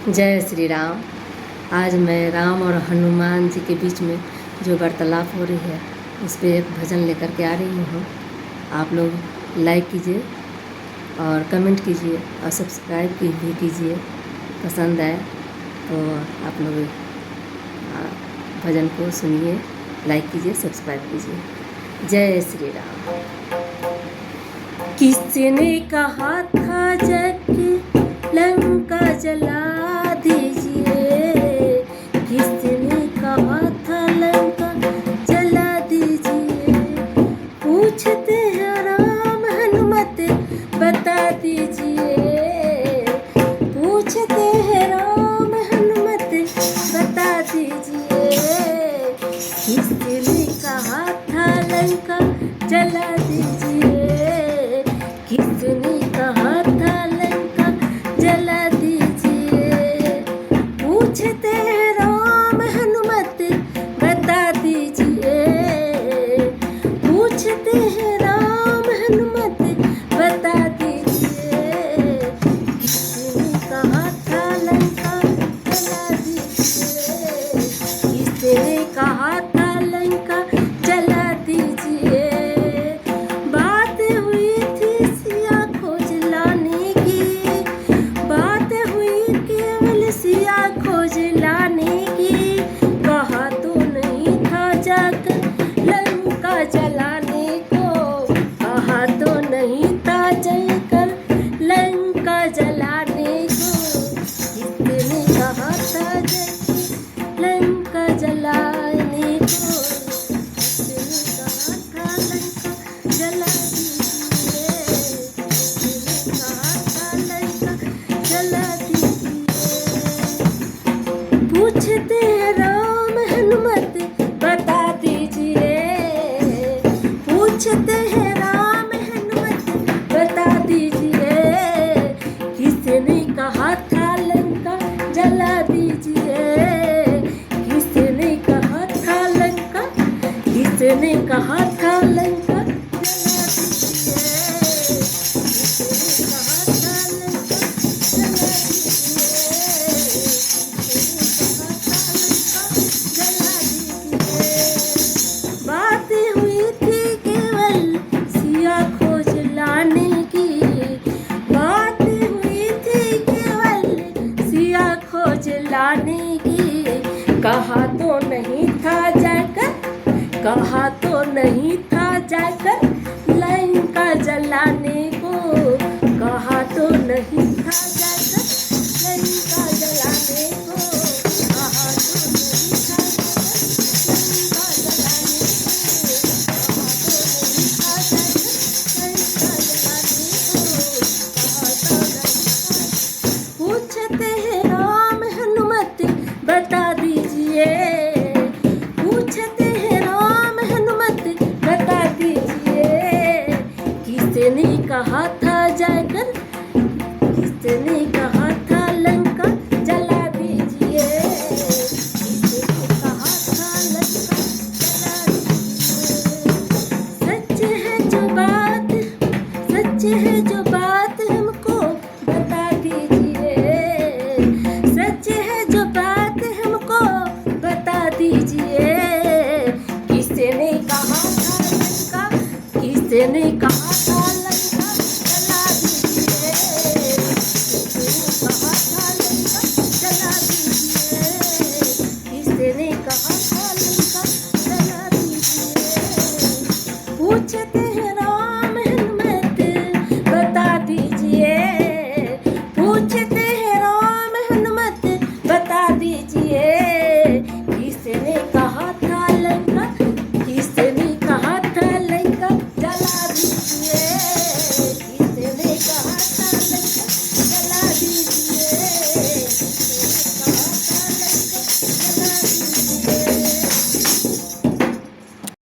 जय श्री राम। आज मैं राम और हनुमान जी के बीच में जो वार्तालाप हो रही है उस पर एक भजन लेकर के आ रही हूँ। आप लोग लाइक कीजिए और कमेंट कीजिए और सब्सक्राइब भी कीजिए। पसंद आए तो आप लोग भजन को सुनिए, लाइक कीजिए, सब्सक्राइब कीजिए। जय श्री राम। किसने कहा था जग लंका जला दीजिए, किसने कहा था लंका जला दीजिए। पूछते हैं राम हनुमत बता दीजिए, पूछते हैं राम हनुमत बता दीजिए। किसने कहा था लंका जला दीजिए, किसने कहा था लंका जला दीजिए। पूछते हैं राम हनुमत बता दीजिए, पूछते हैं राम हनुमत बता दीजिए। किसने कहा था लंका जला दीजिए, किसने कहा था लंका जला दीजिए। बात हुई थी सिया खोज लाने की, बात हुई केवल सिया खोज लाने की। कहा तो नहीं था जाकर लंका जलाने को, कहा तो नहीं था जाकर लंका जलाने को। किसने कहा था जाकर लंका जलाने को, किसने कहा था लंका जला दीजिए, किसने कहा था लंका जला दीजिए। पूछते हैं राम हनुमत बता दीजिए, पूछते हैं राम हनुमत बता दीजिए। किसने कहा था लंका जला दीजिए, किसने कहा था लंका, किसने कहा था लंका जला दीजिए, किसने कहा था लंका जला दीजिए, किसने कहा था लंका जला दीजिए। बातें हुई थी केवल सिया खोज लाने की, बातें हुई थी केवल सिया खोज लाने की। कहा तो नहीं था जाकर, कहा तो नहीं था जाकर लंका जलाने को, कहा तो नहीं था जाकर लंका जलाने को, कहा तो नहीं था जाकर लंका जलाने को, कहा तो नहीं था जाकर लंका जलाने को, कहा तो नहीं था। पूछते हैं राम हनुमत बता दीजिए, पूछते हैं राम हनुमत बता दीजिए। किसने कहा था जाकर, किसने कहा था लंका जला दीजिए, किसने कहा था लंका जला दीजिए। सच है जो बात, सच है जो बात हमको बता दीजिए, सच है जो बात हमको बता दीजिए। किसने कहा था लंका, किसने कहा था लंका जला दीजिए, किसने कहा था लंका जला दीजिए, किसने कहा था लंका जला दीजिए। पूछते